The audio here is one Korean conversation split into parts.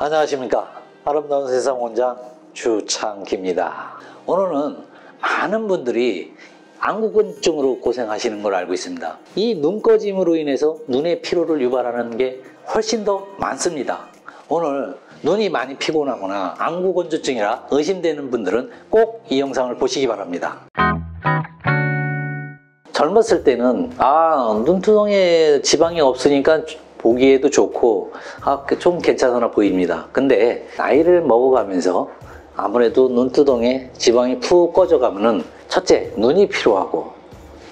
안녕하십니까. 아름다운 세상 원장 주창기입니다. 오늘은 많은 분들이 안구건조증으로 고생하시는 걸 알고 있습니다. 이 눈꺼짐으로 인해서 눈의 피로를 유발하는 게 훨씬 더 많습니다. 오늘 눈이 많이 피곤하거나 안구건조증이라 의심되는 분들은 꼭 이 영상을 보시기 바랍니다. 젊었을 때는 눈두덩이에 지방이 없으니까 보기에도 좋고 좀 괜찮아 보입니다. 근데 나이를 먹어가면서 아무래도 눈두덩이에 지방이 푹 꺼져가면은 첫째, 눈이 피로하고,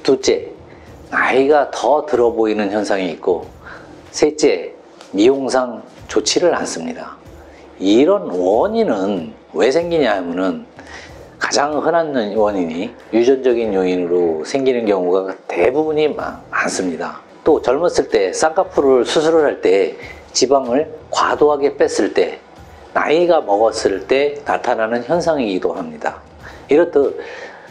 둘째, 나이가 더 들어 보이는 현상이 있고, 셋째, 미용상 좋지를 않습니다. 이런 원인은 왜 생기냐 하면은 가장 흔한 원인이 유전적인 요인으로 생기는 경우가 대부분이 많습니다. 또 젊었을 때 쌍꺼풀을 수술을 할 때 지방을 과도하게 뺐을 때, 나이가 먹었을 때 나타나는 현상이기도 합니다. 이렇듯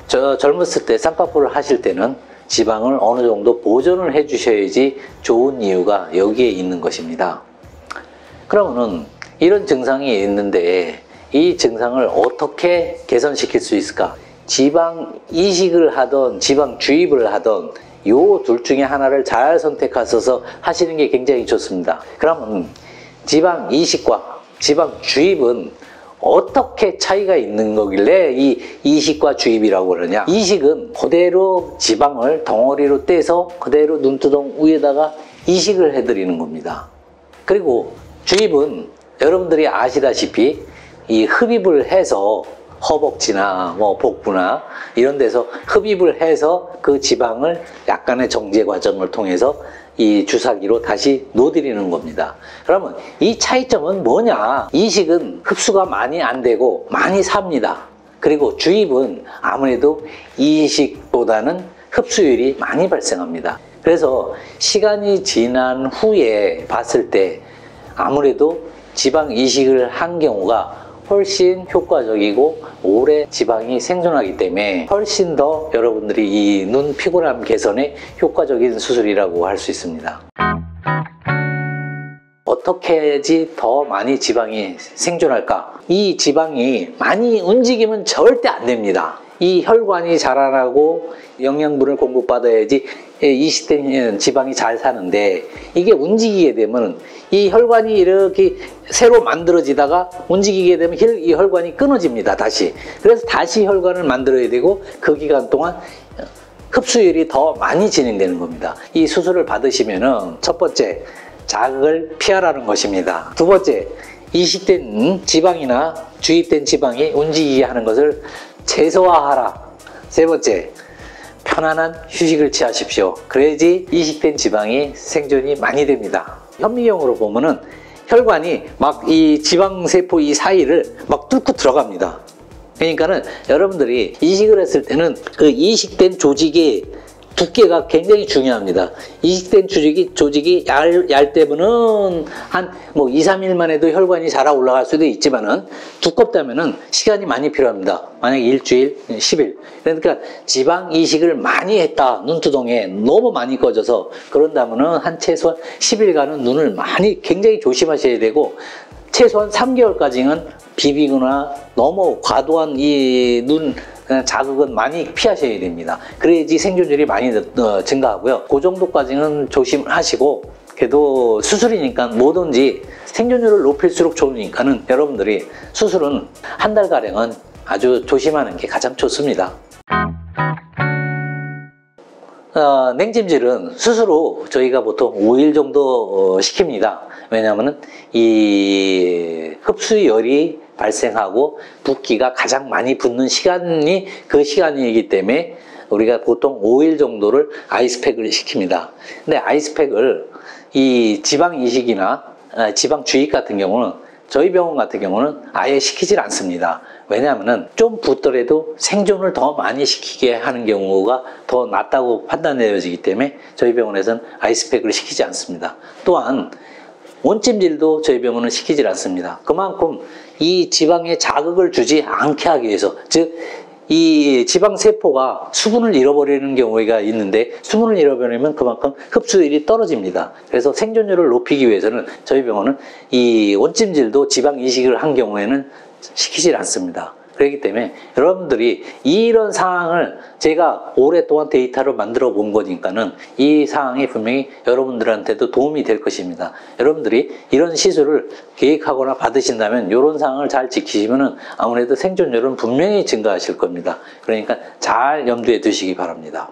젊었을 때 쌍꺼풀을 하실 때는 지방을 어느 정도 보존을 해 주셔야지 좋은 이유가 여기에 있는 것입니다. 그러면은 이런 증상이 있는데 이 증상을 어떻게 개선시킬 수 있을까? 지방 이식을 하던 지방 주입을 하던 요 둘 중에 하나를 잘 선택하셔서 하시는 게 굉장히 좋습니다. 그러면 지방 이식과 지방 주입은 어떻게 차이가 있는 거길래 이 이식과 주입이라고 그러냐? 이식은 그대로 지방을 덩어리로 떼서 그대로 눈두덩 위에다가 이식을 해드리는 겁니다. 그리고 주입은 여러분들이 아시다시피 이 흡입을 해서 허벅지나 복부나 이런 데서 흡입을 해서 그 지방을 약간의 정제 과정을 통해서 이 주사기로 다시 놓아드리는 겁니다. 그러면 이 차이점은 뭐냐? 이식은 흡수가 많이 안 되고 많이 삽니다. 그리고 주입은 아무래도 이식보다는 흡수율이 많이 발생합니다. 그래서 시간이 지난 후에 봤을 때 아무래도 지방 이식을 한 경우가 훨씬 효과적이고 오래 지방이 생존하기 때문에 훨씬 더 여러분들이 이 눈 피곤함 개선에 효과적인 수술이라고 할 수 있습니다. 어떻게 해야지 더 많이 지방이 생존할까? 이 지방이 많이 움직이면 절대 안 됩니다. 이 혈관이 자라나고 영양분을 공급받아야지 이식된 지방이 잘 사는데, 이게 움직이게 되면 이 혈관이 이렇게 새로 만들어지다가 움직이게 되면 이 혈관이 끊어집니다. 다시. 그래서 다시 혈관을 만들어야 되고 그 기간 동안 흡수율이 더 많이 진행되는 겁니다. 이 수술을 받으시면은 첫 번째, 자극을 피하라는 것입니다. 두 번째, 이식된 지방이나 주입된 지방이 움직이게 하는 것을 최소화하라. 세 번째, 편안한 휴식을 취하십시오. 그래야지 이식된 지방이 생존이 많이 됩니다. 현미경으로 보면은 혈관이 막 이 지방세포 이 사이를 막 뚫고 들어갑니다. 그러니까는 여러분들이 이식을 했을 때는 그 이식된 조직의 두께가 굉장히 중요합니다. 이식된 조직이 얇대면은 한 2, 3일만 해도 혈관이 자라 올라갈 수도 있지만은 두껍다면은 시간이 많이 필요합니다. 만약 일주일, 10일. 그러니까 지방 이식을 많이 했다. 눈두덩이에 너무 많이 꺼져서 그런다면은 한 최소한 10일간은 눈을 굉장히 조심하셔야 되고, 최소한 3개월까지는 비비거나 너무 과도한 이 눈 자극은 많이 피하셔야 됩니다. 그래야지 생존율이 많이 증가하고요. 그 정도까지는 조심을 하시고, 그래도 수술이니까 뭐든지 생존율을 높일수록 좋으니까는 여러분들이 수술은 한 달가량은 아주 조심하는 게 가장 좋습니다. 냉찜질은 수술 후 저희가 보통 5일 정도 시킵니다. 왜냐하면 이 흡수열이 발생하고 붓기가 가장 많이 붙는 시간이 그 시간이기 때문에 우리가 보통 5일 정도를 아이스팩을 시킵니다. 근데 아이스팩을 이 지방 이식이나 지방 주입 같은 경우는 저희 병원 같은 경우는 아예 시키질 않습니다. 왜냐하면 좀 붓더라도 생존을 더 많이 시키게 하는 경우가 더 낫다고 판단되어지기 때문에 저희 병원에서는 아이스팩을 시키지 않습니다. 또한 온찜질도 저희 병원은 시키질 않습니다. 그만큼 이 지방에 자극을 주지 않게 하기 위해서, 즉 이 지방세포가 수분을 잃어버리는 경우가 있는데 수분을 잃어버리면 그만큼 흡수율이 떨어집니다. 그래서 생존율을 높이기 위해서는 저희 병원은 이 원찜질도 지방 이식을 한 경우에는 시키질 않습니다. 그렇기 때문에 여러분들이 이런 사항을 제가 오랫동안 데이터로 만들어 본 거니까는 이 사항이 분명히 여러분들한테도 도움이 될 것입니다. 여러분들이 이런 시술을 계획하거나 받으신다면 이런 사항을 잘 지키시면은 아무래도 생존율은 분명히 증가하실 겁니다. 그러니까 잘 염두에 두시기 바랍니다.